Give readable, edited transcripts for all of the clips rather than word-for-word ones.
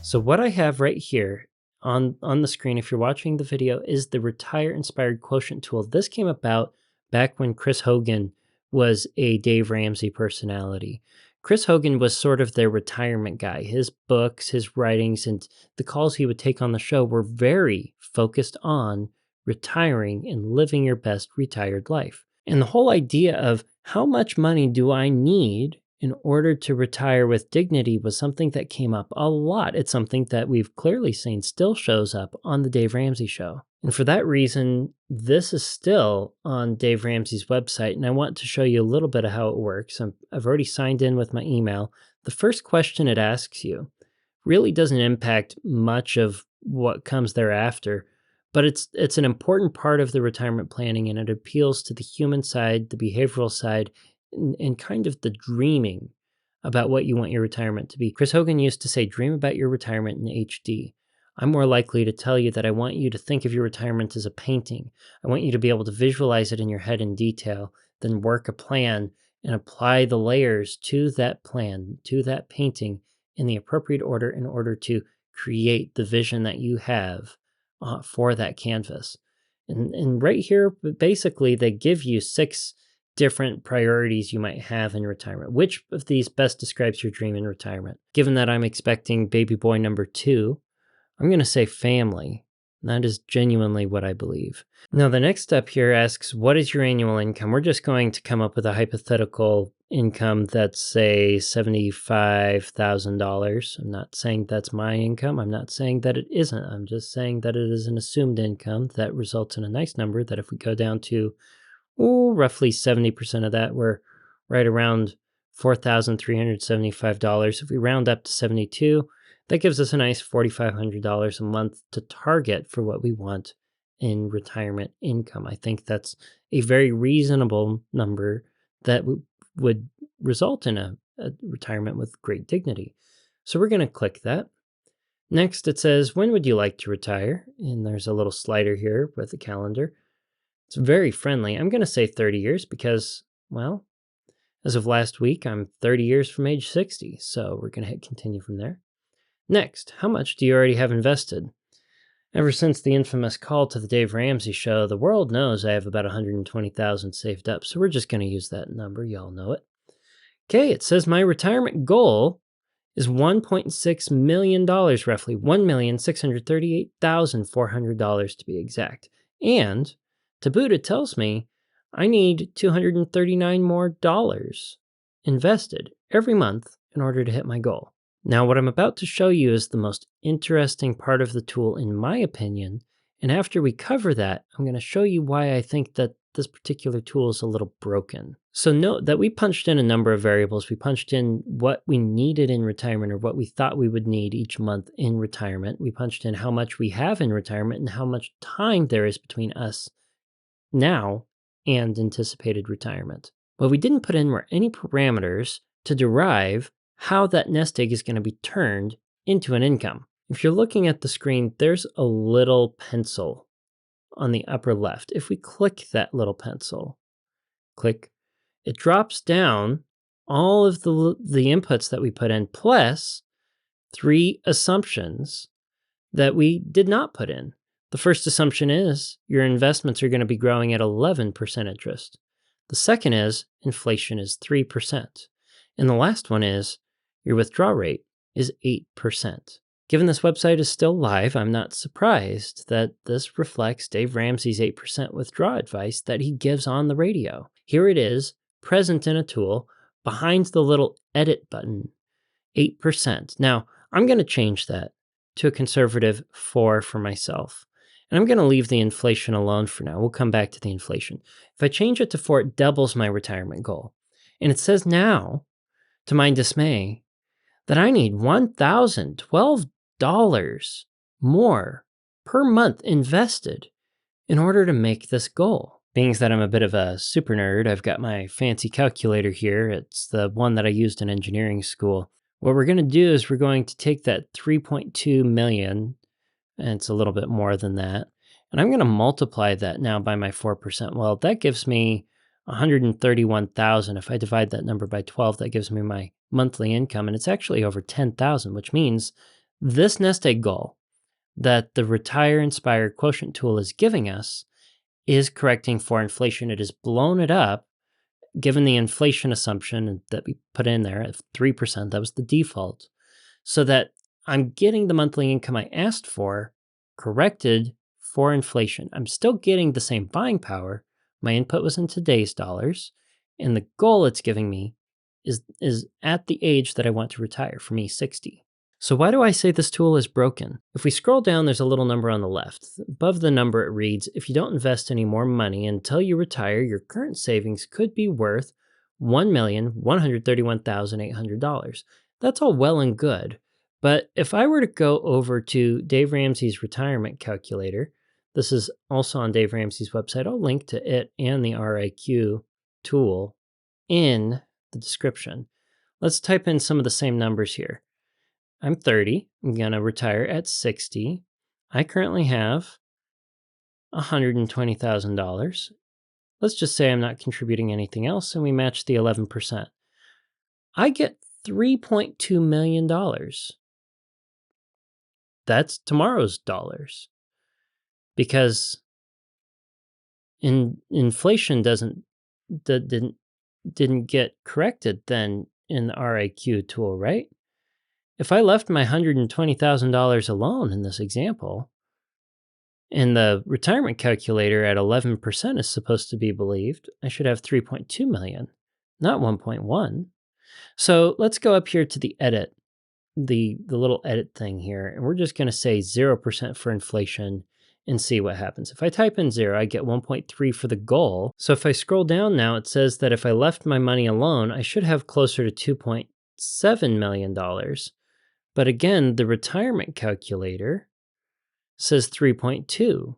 So what I have right here on the screen, if you're watching the video, is the Retire Inspired Quotient tool. This came about back when Chris Hogan was a Dave Ramsey personality. Chris Hogan was sort of their retirement guy. His books, his writings, and the calls he would take on the show were very focused on retiring and living your best retired life. And the whole idea of how much money do I need in order to retire with dignity was something that came up a lot. It's something that we've clearly seen still shows up on the Dave Ramsey show. And for that reason, this is still on Dave Ramsey's website, and I want to show you a little bit of how it works. I've already signed in with my email. The first question it asks you really doesn't impact much of what comes thereafter, but it's an important part of the retirement planning, and it appeals to the human side, the behavioral side, and kind of the dreaming about what you want your retirement to be. Chris Hogan used to say, dream about your retirement in HD. I'm more likely to tell you that I want you to think of your retirement as a painting. I want you to be able to visualize it in your head in detail, then work a plan and apply the layers to that plan, to that painting in the appropriate order in order to create the vision that you have for that canvas. And right here, basically, they give you 6 different priorities you might have in retirement. Which of these best describes your dream in retirement? Given that I'm expecting baby boy number 2, I'm going to say family. That is genuinely what I believe. Now, the next step here asks, what is your annual income? We're just going to come up with a hypothetical income that's, say, $75,000. I'm not saying that's my income. I'm not saying that it isn't. I'm just saying that it is an assumed income that results in a nice number that if we go down to roughly 70% of that, we're right around $4,375. If we round up to 72, that gives us a nice $4,500 a month to target for what we want in retirement income. I think that's a very reasonable number that would result in a retirement with great dignity. So we're going to click that. Next, it says, when would you like to retire? And there's a little slider here with a calendar. It's very friendly. I'm going to say 30 years because, well, as of last week, I'm 30 years from age 60. So we're going to hit continue from there. Next, how much do you already have invested? Ever since the infamous call to the Dave Ramsey show, the world knows I have about $120,000 saved up. So we're just going to use that number. Y'all know it. Okay, it says my retirement goal is $1.6 million, roughly $1,638,400 to be exact. And to boot, it tells me I need $239 more invested every month in order to hit my goal. Now, what I'm about to show you is the most interesting part of the tool, in my opinion. And after we cover that, I'm going to show you why I think that this particular tool is a little broken. So note that we punched in a number of variables. We punched in what we needed in retirement, or what we thought we would need each month in retirement. We punched in how much we have in retirement and how much time there is between us now and anticipated retirement. What we didn't put in were any parameters to derive how that nest egg is going to be turned into an income. If you're looking at the screen, there's a little pencil on the upper left. If we click that little pencil, click, it drops down all of the inputs that we put in, plus 3 assumptions that we did not put in. The first assumption is your investments are going to be growing at 11% interest. The second is inflation is 3%. And the last one is your withdrawal rate is 8%. Given this website is still live, I'm not surprised that this reflects Dave Ramsey's 8% withdrawal advice that he gives on the radio. Here it is, present in a tool, behind the little edit button, 8%. Now, I'm going to change that to a conservative 4 for myself. And I'm going to leave the inflation alone for now. We'll come back to the inflation. If I change it to 4, it doubles my retirement goal. And it says now, to my dismay, that I need $1,012 more per month invested in order to make this goal. Being that I'm a bit of a super nerd, I've got my fancy calculator here. It's the one that I used in engineering school. What we're going to do is we're going to take that 3.2 million, and it's a little bit more than that, and I'm going to multiply that now by my 4%. Well, that gives me 131,000. If I divide that number by 12, that gives me my monthly income, and it's actually over 10,000, which means This nest egg goal that the retire inspired quotient tool is giving us is correcting for inflation. It has blown it up, given the inflation assumption that we put in there at 3%, that was the default, so that I'm getting the monthly income I asked for corrected for inflation. I'm still getting the same buying power. My input was in today's dollars, and the goal it's giving me is at the age that I want to retire, for me, 60. So why do I say this tool is broken? If we scroll down, there's a little number on the left. Above the number, it reads, if you don't invest any more money until you retire, your current savings could be worth $1,131,800. That's all well and good. But if I were to go over to Dave Ramsey's retirement calculator, this is also on Dave Ramsey's website. I'll link to it and the RIQ tool in the description. Let's type in some of the same numbers here. I'm 30. I'm going to retire at 60. I currently have $120,000. Let's just say I'm not contributing anything else and we match the 11%. I get $3.2 million. That's tomorrow's dollars. Because inflation didn't get corrected then in the RIQ tool, right? If I left my $120,000 alone in this example, and the retirement calculator at 11% is supposed to be believed, I should have 3.2 million, not 1.1. So let's go up here to the edit, the little edit thing here, and we're just going to say 0% for inflation and see what happens. If I type in 0, I get 1.3 for the goal. So if I scroll down now, it says that if I left my money alone, I should have closer to $2.7 million. But again, the retirement calculator says 3.2.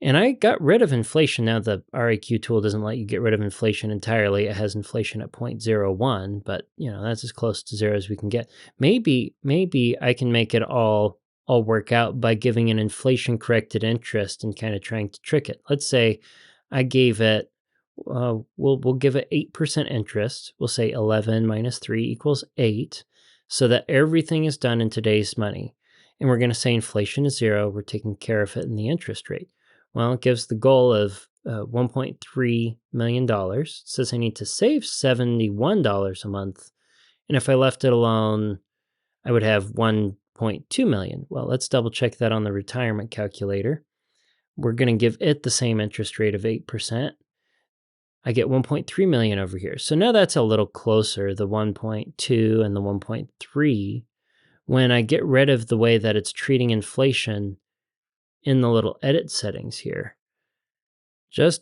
And I got rid of inflation. Now the RAQ tool doesn't let you get rid of inflation entirely. It has inflation at 0.01, but that's as close to 0 as we can get. Maybe I can make it all work out by giving an inflation corrected interest and kind of trying to trick it. Let's say I gave it we'll give it 8% interest. We'll say 11 minus 3 equals 8. So that everything is done in today's money. And we're going to say inflation is 0. We're taking care of it in the interest rate. Well, it gives the goal of $1.3 million. It says I need to save $71 a month. And if I left it alone, I would have $1.2 million. Well, let's double check that on the retirement calculator. We're going to give it the same interest rate of 8%. I get 1.3 million over here. So now that's a little closer, the 1.2 and the 1.3, when I get rid of the way that it's treating inflation in the little edit settings here. Just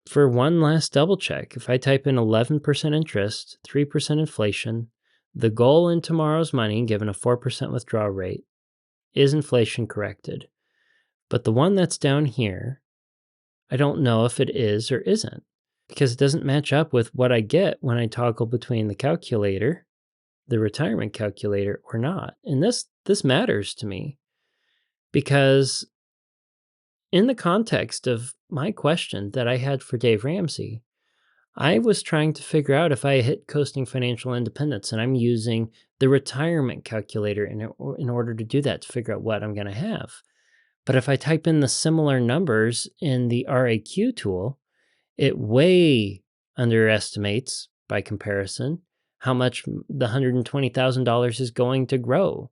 for one last double check, if I type in 11% interest, 3% inflation, the goal in tomorrow's money, given a 4% withdrawal rate, is inflation corrected. But the one that's down here, I don't know if it is or isn't, because it doesn't match up with what I get when I toggle between the calculator, the retirement calculator, or not. And this matters to me because in the context of my question that I had for Dave Ramsey, I was trying to figure out if I hit coasting financial independence, and I'm using the retirement calculator in order to do that, to figure out what I'm going to have. But if I type in the similar numbers in the RAQ tool, it way underestimates, by comparison, how much the $120,000 is going to grow,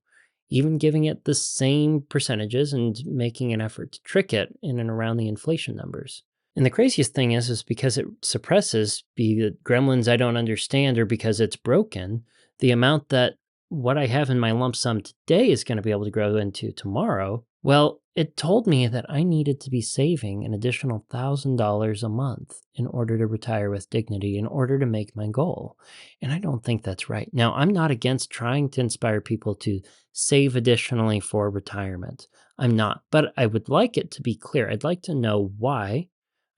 even giving it the same percentages and making an effort to trick it in and around the inflation numbers. And the craziest thing is because it suppresses, be it gremlins I don't understand or because it's broken, the amount that what I have in my lump sum today is going to be able to grow into tomorrow. Well, it told me that I needed to be saving an additional $1,000 a month in order to retire with dignity, in order to make my goal. And I don't think that's right. Now, I'm not against trying to inspire people to save additionally for retirement. I'm not, but I would like it to be clear. I'd like to know why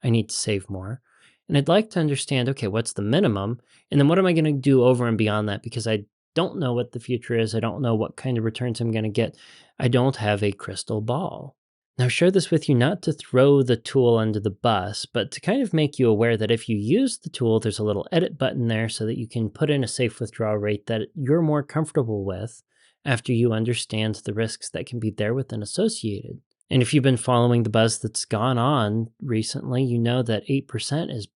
I need to save more. And I'd like to understand, okay, what's the minimum? And then what am I going to do over and beyond that? Because I don't know what the future is. I don't know what kind of returns I'm going to get. I don't have a crystal ball. Now, I share this with you not to throw the tool under the bus, but to kind of make you aware that if you use the tool, there's a little edit button there so that you can put in a safe withdrawal rate that you're more comfortable with after you understand the risks that can be therewith and associated. And if you've been following the buzz that's gone on recently, you know that 8% is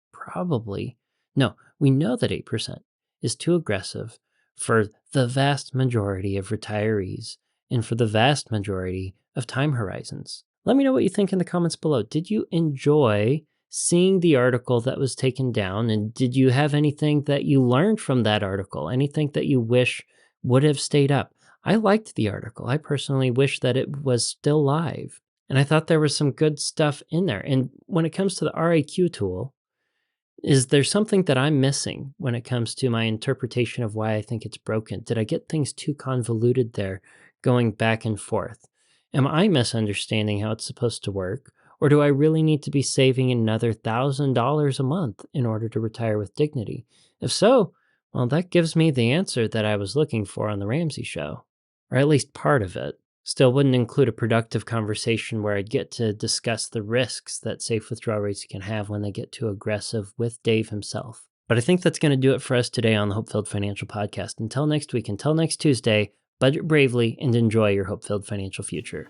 we know that 8% is too aggressive for the vast majority of retirees and for the vast majority of time horizons. Let me know what you think in the comments below. Did you enjoy seeing the article that was taken down? And did you have anything that you learned from that article? Anything that you wish would have stayed up? I liked the article. I personally wish that it was still live. And I thought there was some good stuff in there. And when it comes to the RAQ tool, is there something that I'm missing when it comes to my interpretation of why I think it's broken? Did I get things too convoluted there, going back and forth? Am I misunderstanding how it's supposed to work? Or do I really need to be saving another $1,000 a month in order to retire with dignity? If so, well, that gives me the answer that I was looking for on the Ramsey show, or at least part of it. Still wouldn't include a productive conversation where I'd get to discuss the risks that safe withdrawal rates can have when they get too aggressive with Dave himself. But I think that's going to do it for us today on the HopeFilled Financial Podcast. Until next week, until next Tuesday, budget bravely and enjoy your HopeFilled financial future.